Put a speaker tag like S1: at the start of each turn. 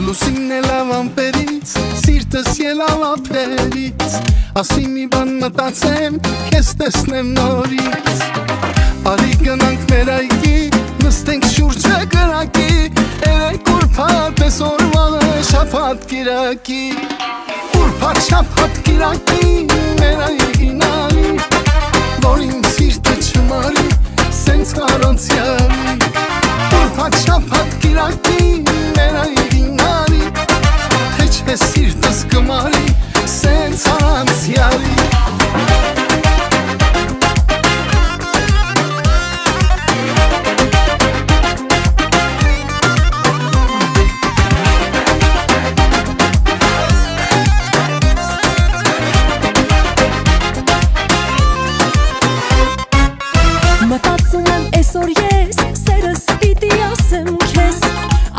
S1: Լուսինն է լավ ամպերից, սիրտս ելավ ափերից, ասի մի բան մտածեմ, քեզ տեսնեմ նորից։ Արի գնանք մեր այգի, նստենք շուրջը կրակի, երեկ ուրբաթ էս օրվանը շաբաթ կիրակի, ուրբաթ շաբաթ կիրակի, մեր այգին արի, որ իմ սիրտը չմարի, սենց առանց յարի, ուրբաթ շաբաթ կիրակի